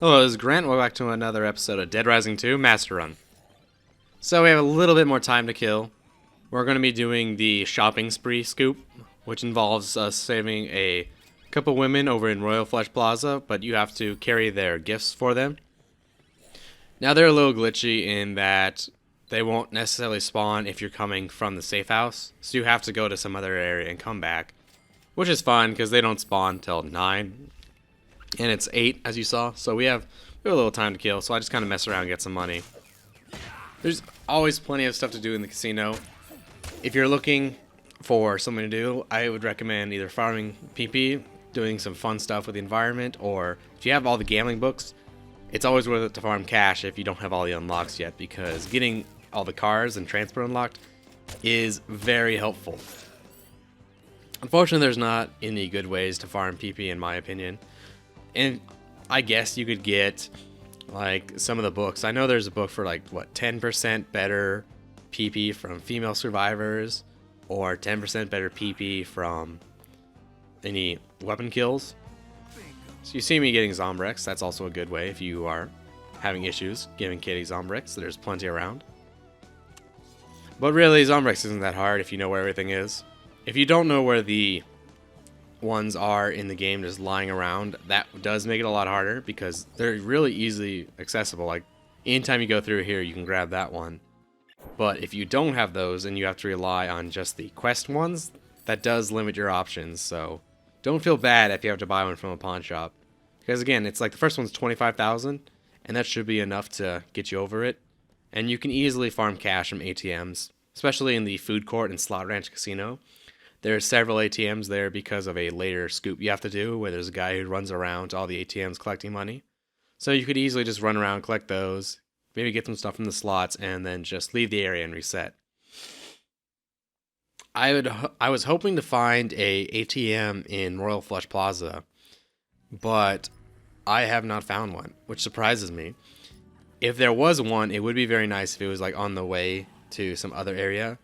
Hello, this is Grant. Welcome back to another episode of Dead Rising 2 Master Run. So we have a little bit more time to kill. We're going to be doing the shopping spree scoop, which involves us saving a couple women over in Royal Flesh Plaza, but you have to carry their gifts for them. Now they're a little glitchy in that they won't necessarily spawn if you're coming from the safe house, so you have to go to some other area and come back, which is fun because they don't spawn till 9. And it's 8, as you saw, so we have a little time to kill, so I just kind of mess around and get some money. There's always plenty of stuff to do in the casino. If you're looking for something to do, I would recommend either farming PP, doing some fun stuff with the environment, or if you have all the gambling books, it's always worth it to farm cash if you don't have all the unlocks yet, because getting all the cars and transport unlocked is very helpful. Unfortunately, there's not any good ways to farm PP in my opinion. And I guess you could get like some of the books. I know there's a book for like what 10% better PP from female survivors, or 10% better PP from any weapon kills. So you see me getting Zombrex. That's also a good way if you are having issues giving Kitty Zombrex. There's plenty around. But really, Zombrex isn't that hard if you know where everything is. If you don't know where the ones are in the game just lying around, that does make it a lot harder because they're really easily accessible. Like anytime you go through here you can grab that one, but if you don't have those and you have to rely on just the quest ones, that does limit your options. So don't feel bad if you have to buy one from a pawn shop, because again, it's like the first one's 25,000 and that should be enough to get you over it. And you can easily farm cash from ATMs, especially in the food court and Slot Ranch Casino. There's several ATMs there because of a later scoop you have to do where there's a guy who runs around to all the ATMs collecting money. So you could easily just run around, collect those, maybe get some stuff from the slots, and then just leave the area and reset. I was hoping to find a ATM in Royal Flush Plaza, but I have not found one, which surprises me. If there was one, it would be very nice if it was like on the way to some other area.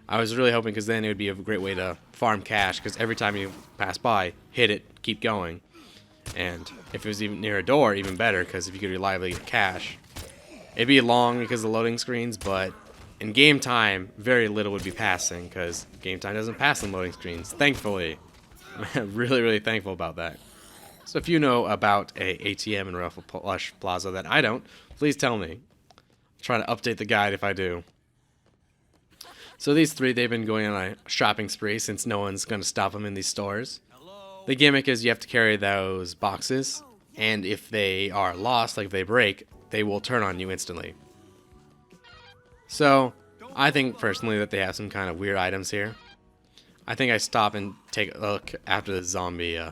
I was really hoping, because then it would be a great way to farm cash, because every time you pass by, hit it, keep going. And if it was even near a door, even better, because if you could reliably get cash. It'd be long because of the loading screens, but in game time, very little would be passing, because game time doesn't pass in loading screens, thankfully. I'm really thankful about that. So if you know about a ATM in Royal Flush Plaza that I don't, please tell me. I'll try to update the guide if I do. So these three, they've been going on a shopping spree since no one's going to stop them in these stores. The gimmick is you have to carry those boxes, and if they are lost, like if they break, they will turn on you instantly. So I think personally that they have some kind of weird items here. I think I stop and take a look after the zombie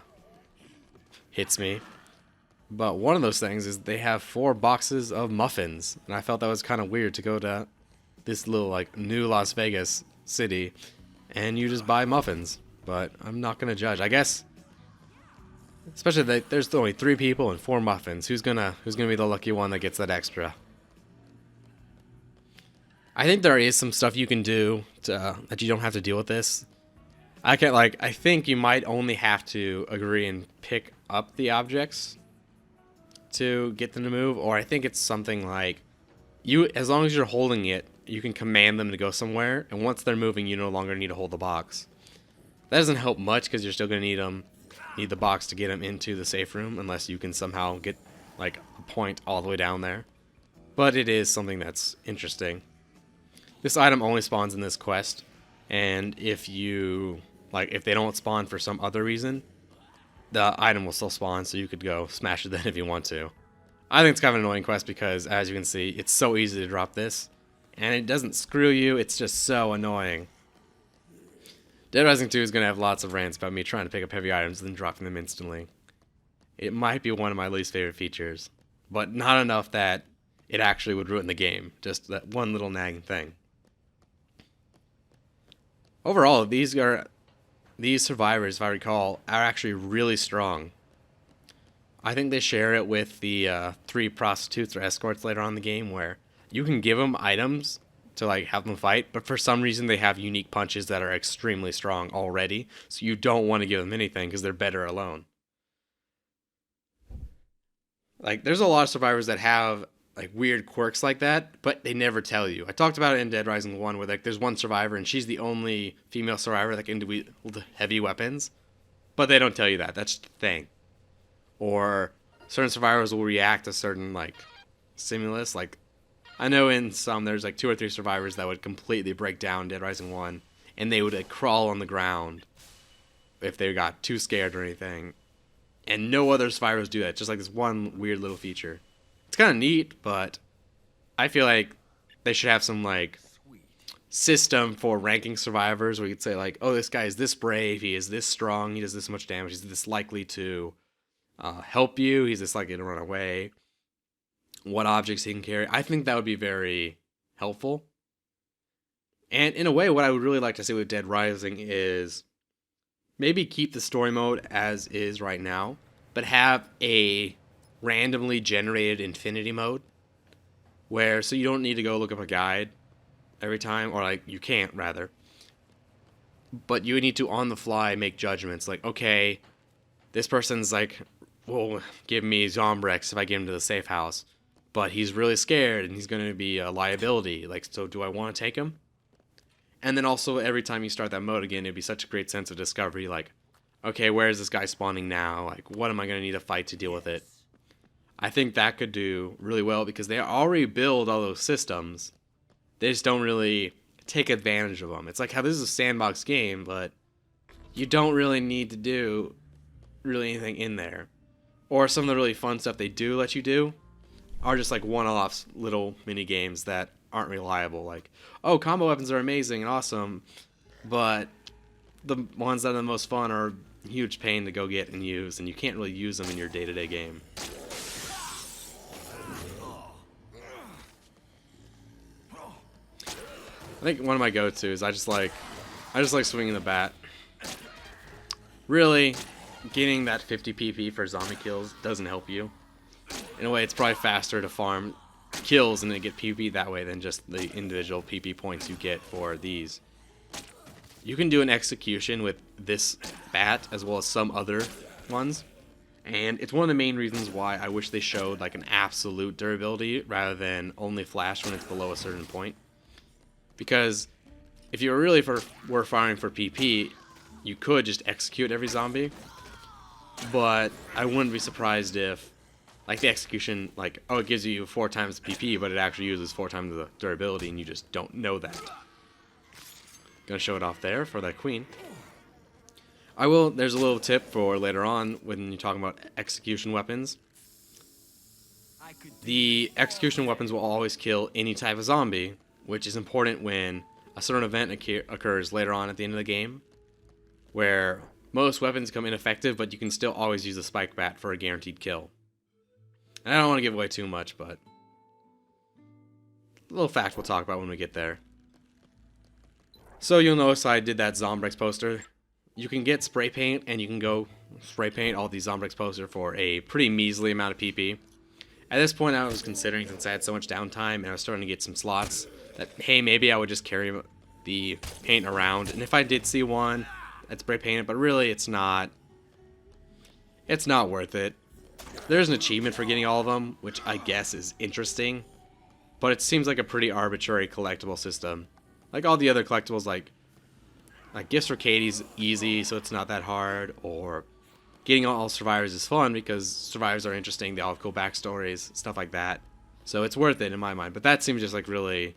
hits me. But one of those things is they have 4 boxes of muffins, and I felt that was kind of weird to go to this little like new Las Vegas city and you just buy muffins. But I'm not gonna judge, I guess. Especially that there's only 3 people and 4 muffins. Who's gonna be the lucky one that gets that extra? I think there is some stuff you can do to, that you don't have to deal with this. I think you might only have to agree and pick up the objects to get them to move, or I think it's something like as long as you're holding it, you can command them to go somewhere, and once they're moving, you no longer need to hold the box. That doesn't help much because you're still going to need the box to get them into the safe room, unless you can somehow get like a point all the way down there. But it is something that's interesting. This item only spawns in this quest, and if they don't spawn for some other reason, the item will still spawn, so you could go smash it then if you want to. I think it's kind of an annoying quest because, as you can see, it's so easy to drop this. And it doesn't screw you, it's just so annoying. Dead Rising 2 is going to have lots of rants about me trying to pick up heavy items and then dropping them instantly. It might be one of my least favorite features, but not enough that it actually would ruin the game. Just that one little nagging thing. Overall, these survivors, if I recall, are actually really strong. I think they share it with the 3 prostitutes or escorts later on in the game, where you can give them items to like have them fight, but for some reason they have unique punches that are extremely strong already, so you don't want to give them anything because they're better alone. Like, there's a lot of survivors that have like weird quirks like that, but they never tell you. I talked about it in Dead Rising 1 where like there's one survivor and she's the only female survivor that can wield heavy weapons, but they don't tell you that. That's the thing. Or certain survivors will react to certain like stimulus. Like, I know in some there's like 2 or 3 survivors that would completely break down Dead Rising 1 and they would like crawl on the ground if they got too scared or anything. And no other survivors do that. Just like this one weird little feature. It's kind of neat, but I feel like they should have some like system for ranking survivors where you could say like, oh, this guy is this brave, he is this strong, he does this much damage, he's this likely to help you, he's this likely to run away, what objects he can carry. I think that would be very helpful. And in a way, what I would really like to see with Dead Rising is maybe keep the story mode as is right now, but have a randomly generated infinity mode where so you don't need to go look up a guide every time, or like you can't rather, but you need to on the fly make judgments like, okay, this person's like will give me Zombrex if I get him to the safe house, but he's really scared and he's going to be a liability, like, so do I want to take him? And then also every time you start that mode again, it'd be such a great sense of discovery, like, okay, where is this guy spawning now? Like, what am I going to need to fight to deal with it? I think that could do really well because they already build all those systems. They just don't really take advantage of them. It's like how this is a sandbox game, but you don't really need to do really anything in there. Or some of the really fun stuff they do let you do are just like one-offs, little mini games that aren't reliable. Like, oh, combo weapons are amazing and awesome, but the ones that are the most fun are a huge pain to go get and use, and you can't really use them in your day-to-day game. I think one of my go-tos, I just like swinging the bat. Really, getting that 50 PP for zombie kills doesn't help you. In a way, it's probably faster to farm kills and then get PP that way than just the individual PP points you get for these. You can do an execution with this bat as well as some other ones, and it's one of the main reasons why I wish they showed like an absolute durability rather than only flash when it's below a certain point. Because if you were firing for PP, you could just execute every zombie, but I wouldn't be surprised if like the execution, like, oh, it gives you 4 times the PP, but it actually uses 4 times the durability, and you just don't know that. Gonna show it off there for that queen. There's a little tip for later on when you're talking about execution weapons. The execution weapons will always kill any type of zombie, which is important when a certain event occurs later on at the end of the game, where most weapons become ineffective, but you can still always use a spike bat for a guaranteed kill. And I don't want to give away too much, but a little fact we'll talk about when we get there. So you'll notice I did that Zombrex poster. You can get spray paint, and you can go spray paint all these Zombrex posters for a pretty measly amount of PP. At this point, I was considering, since I had so much downtime and I was starting to get some slots, that, hey, maybe I would just carry the paint around. And if I did see one, I'd spray paint it, but really it's not worth it. There's an achievement for getting all of them, which I guess is interesting, but it seems like a pretty arbitrary collectible system. Like all the other collectibles, like Gifts for Katie's easy, so it's not that hard, or getting all survivors is fun because survivors are interesting, they all have cool backstories, stuff like that. So it's worth it in my mind, but that seems just like really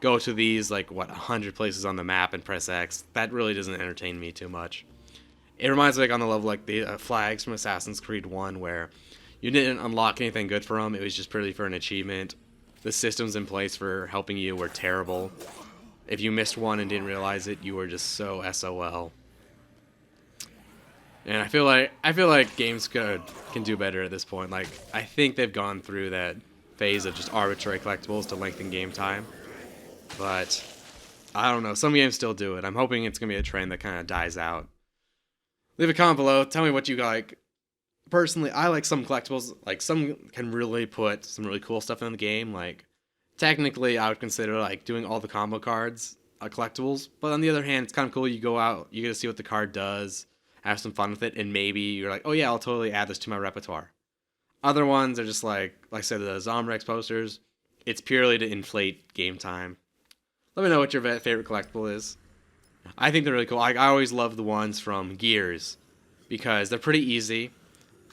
go to these, like, 100 places on the map and press X. That really doesn't entertain me too much. It reminds me, like, on the level, like, the flags from Assassin's Creed 1, where you didn't unlock anything good for them. It was just purely for an achievement. The systems in place for helping you were terrible. If you missed one and didn't realize it, you were just so SOL. And I feel like games can do better at this point. Like, I think they've gone through that phase of just arbitrary collectibles to lengthen game time. But I don't know. Some games still do it. I'm hoping it's going to be a trend that kind of dies out. Leave a comment below. Tell me what you like. Personally, I like some collectibles. Like, some can really put some really cool stuff in the game. Like, technically, I would consider, like, doing all the combo cards collectibles. But on the other hand, it's kind of cool. You go out, you get to see what the card does, have some fun with it, and maybe you're like, oh yeah, I'll totally add this to my repertoire. Other ones are just like I said, the Zombrex posters. It's purely to inflate game time. Let me know what your favorite collectible is. I think they're really cool. I always love the ones from Gears because they're pretty easy.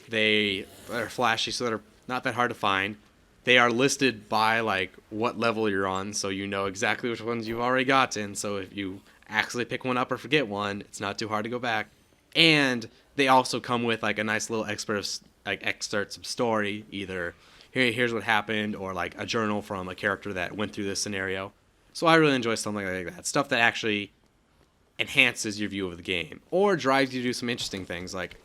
They are flashy, so they're not that hard to find. They are listed by like what level you're on, so you know exactly which ones you've already gotten. So if you accidentally pick one up or forget one, it's not too hard to go back. And they also come with like a nice little excerpts of story, either here's what happened or like a journal from a character that went through this scenario. So I really enjoy something like that. Stuff that actually enhances your view of the game or drives you to do some interesting things like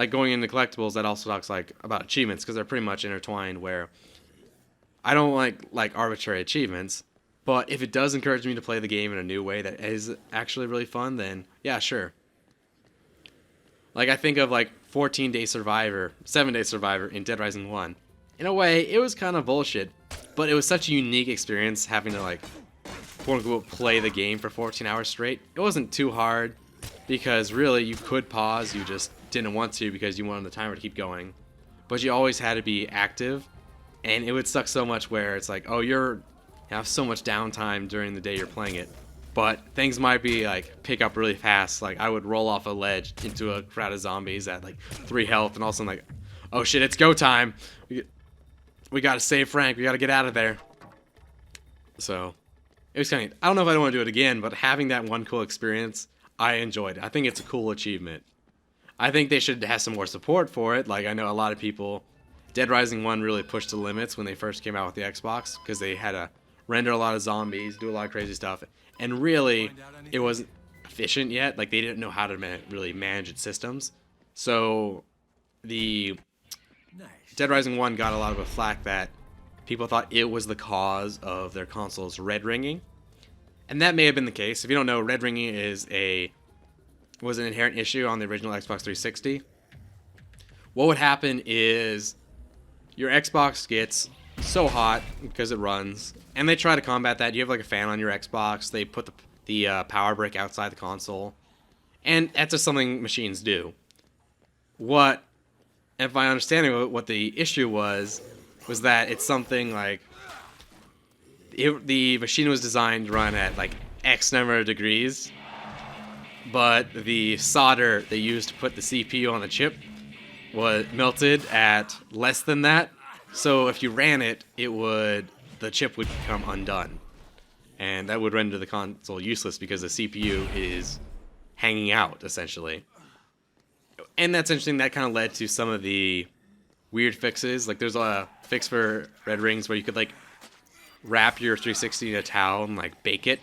going into collectibles. That also talks like about achievements because they're pretty much intertwined, where I don't like arbitrary achievements, but if it does encourage me to play the game in a new way that is actually really fun, then yeah, sure. Like I think of like 7-Day Survivor in Dead Rising 1. In a way, it was kind of bullshit, but it was such a unique experience having to like quote unquote play the game for 14 hours straight. It wasn't too hard because really you could pause, you just didn't want to because you wanted the timer to keep going. But you always had to be active, and it would suck so much where it's like, oh, you have so much downtime during the day you're playing it. But things might be like pick up really fast. Like I would roll off a ledge into a crowd of zombies at like 3 health, and all of a sudden like, oh shit, it's go time. We gotta save Frank. We gotta get out of there. So it was kind of, I don't know if I want to do it again, but having that one cool experience, I enjoyed it. I think it's a cool achievement. I think they should have some more support for it. Like I know a lot of people, Dead Rising 1 really pushed the limits when they first came out with the Xbox because they had to render a lot of zombies, do a lot of crazy stuff. And really, it wasn't efficient yet. Like, they didn't know how to really manage its systems. So, the Dead Rising 1 got a lot of a flack that people thought it was the cause of their console's red ringing. And that may have been the case. If you don't know, red ringing was an inherent issue on the original Xbox 360. What would happen is your Xbox gets so hot because it runs, and they try to combat that. You have like a fan on your Xbox. They put the power brick outside the console, and that's just something machines do. What, if my understanding what the issue was that it's something like the machine was designed to run at like X number of degrees, but the solder they used to put the CPU on the chip was melted at less than that. So if you ran it, the chip would become undone, and that would render the console useless because the CPU is hanging out essentially. And that's interesting. That kind of led to some of the weird fixes. Like there's a fix for red rings where you could like wrap your 360 in a towel and like bake it,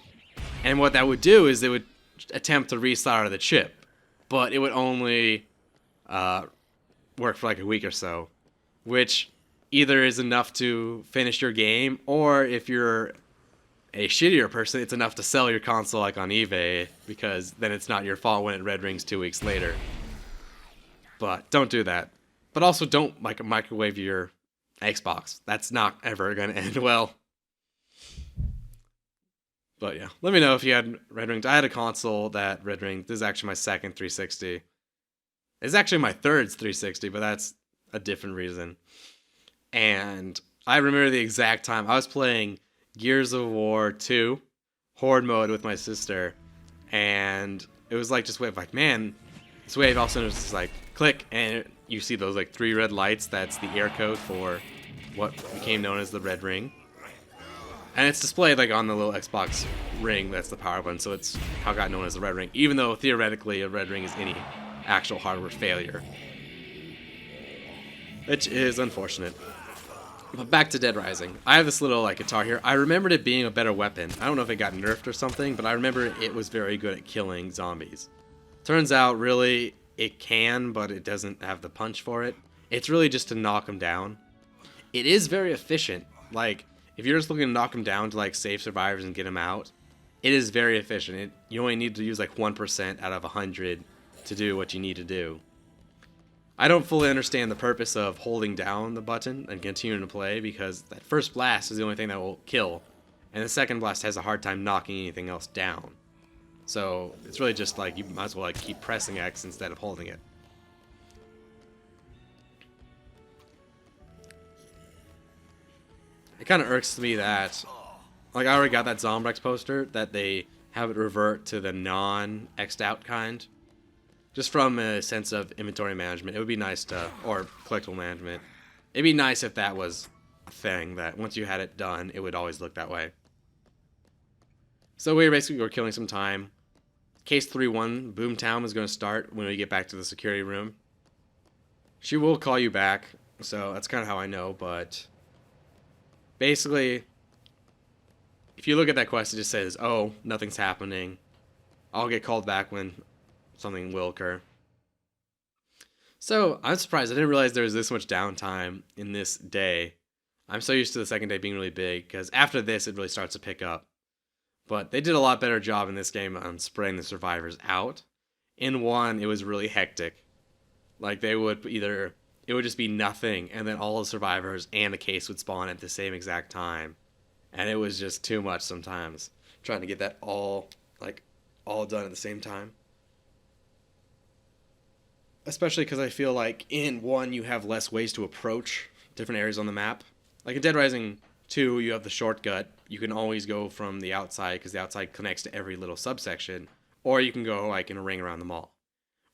and what that would do is it would attempt to resolder the chip, but it would only work for like a week or so, which either is enough to finish your game, or if you're a shittier person, it's enough to sell your console like on eBay, because then it's not your fault when it red rings 2 weeks later. But don't do that. But also don't like microwave your Xbox. That's not ever going to end well. But yeah, let me know if you had red rings. I had a console that red ringed. This is actually my second 360. It's actually my third 360, but that's a different reason. And I remember the exact time I was playing Gears of War 2 Horde mode with my sister, and it was like just wave, like man, this wave all of a sudden was just like click, and you see those like 3 red lights. That's the air code for what became known as the red ring, and it's displayed like on the little Xbox ring. That's the power button, so it's how it got known as the red ring, even though theoretically a red ring is any actual hardware failure, which is unfortunate. But back to Dead Rising. I have this little like guitar here. I remembered it being a better weapon. I don't know if it got nerfed or something, but I remember it was very good at killing zombies. Turns out, really, it can, but it doesn't have the punch for it. It's really just to knock them down. It is very efficient. Like, if you're just looking to knock them down to like save survivors and get them out, it is very efficient. You only need to use like 1% out of 100 to do what you need to do. I don't fully understand the purpose of holding down the button and continuing to play, because that first blast is the only thing that will kill, and the second blast has a hard time knocking anything else down. So it's really just like you might as well like keep pressing X instead of holding it. it kind of irks me that, like, I already got that Zombrex poster, that they have it revert to the non-X'd out kind. Just from a sense of inventory management, it would be nice to, or collectible management, it'd be nice if that was a thing, that once you had it done, it would always look that way. So we were killing some time. Case 3-1, Boomtown is going to start when we get back to the security room. She will call you back, so that's kind of how I know, but basically, if you look at that quest, it just says, oh, nothing's happening. I'll get called back when something will occur. So, I'm surprised. I didn't realize there was this much downtime in this day. I'm so used to the second day being really big, because after this, it really starts to pick up. But they did a lot better job in this game on spraying the survivors out. In 1, it was really hectic. Like, they would either, it would just be nothing, and then all the survivors and the case would spawn at the same exact time. And it was just too much sometimes, trying to get that all done at the same time. Especially because I feel like in 1, you have less ways to approach different areas on the map. Like in Dead Rising 2, you have the shortcut. You can always go from the outside, because the outside connects to every little subsection. Or you can go like in a ring around the mall.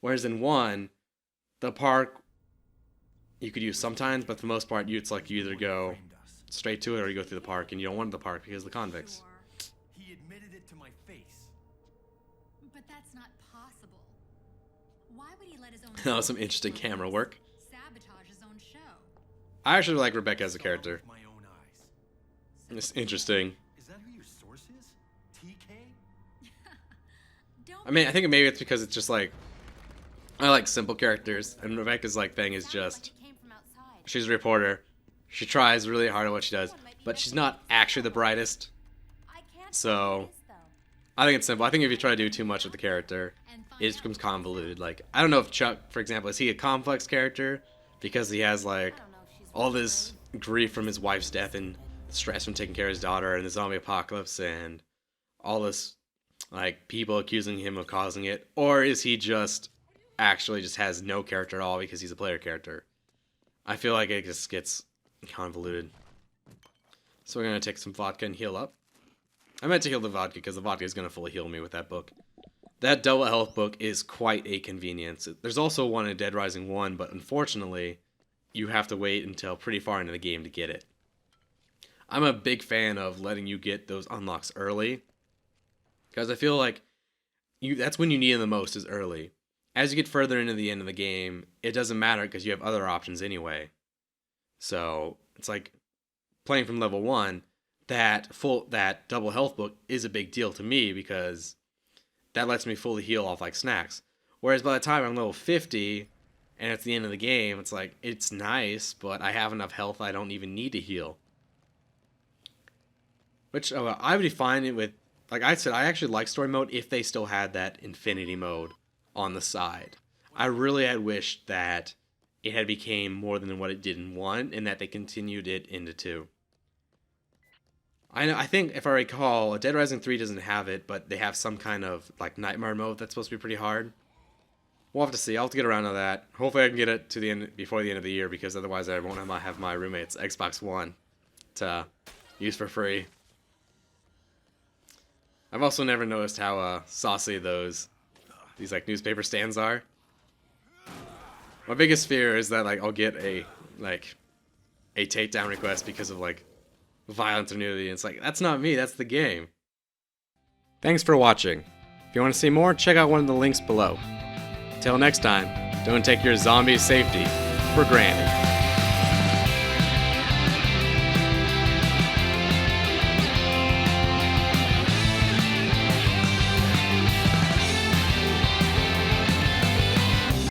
Whereas in 1, the park, you could use sometimes, but for the most part, it's like you either go straight to it or you go through the park, and you don't want the park because of the convicts. He admitted it to my face. But that's not possible. Why would he let his own That was some interesting camera work. sabotage his own show? I actually like Rebecca as a character. My own eyes. It's interesting. Is that who your source is? TK? Don't I mean, I think maybe it's because it's just like, I like simple characters, and Rebecca's like thing is just, came from outside. she's a reporter. She tries really hard at what she does, but she's not actually the brightest. I can't So, I think it's simple. I think if you try to do too much with the character, it just becomes convoluted. Like, I don't know if Chuck, for example, is he a complex character because he has like all this grief from his wife's death and stress from taking care of his daughter and the zombie apocalypse and all this like people accusing him of causing it, or is he just actually just has no character at all because he's a player character? I feel like it just gets convoluted. So we're gonna take some vodka and heal up. I meant to heal the vodka because the vodka is gonna fully heal me with that book. That double health book is quite a convenience. There's also one in Dead Rising 1, but unfortunately, you have to wait until pretty far into the game to get it. I'm a big fan of letting you get those unlocks early, because I feel like that's when you need them the most, is early. As you get further into the end of the game, it doesn't matter because you have other options anyway. So it's like playing from level 1, that double health book is a big deal to me because that lets me fully heal off like snacks. Whereas by the time I'm level 50 and it's the end of the game, it's like, it's nice, but I have enough health I don't even need to heal. Which I would define it with, like I said, I actually like story mode if they still had that infinity mode on the side. I really had wished that it had became more than what it did in 1 and that they continued it into 2. I think, if I recall, Dead Rising 3 doesn't have it, but they have some kind of like nightmare mode that's supposed to be pretty hard. We'll have to see. I'll have to get around to that. Hopefully I can get it to the end before the end of the year, because otherwise I won't have my roommate's Xbox One to use for free. I've also never noticed how saucy these like newspaper stands are. My biggest fear is that like I'll get a takedown request because of like violence or nudity. It's like, that's not me, that's the game. Thanks for watching. If you want to see more, check out one of the links below. Till next time, don't take your zombie safety for granted.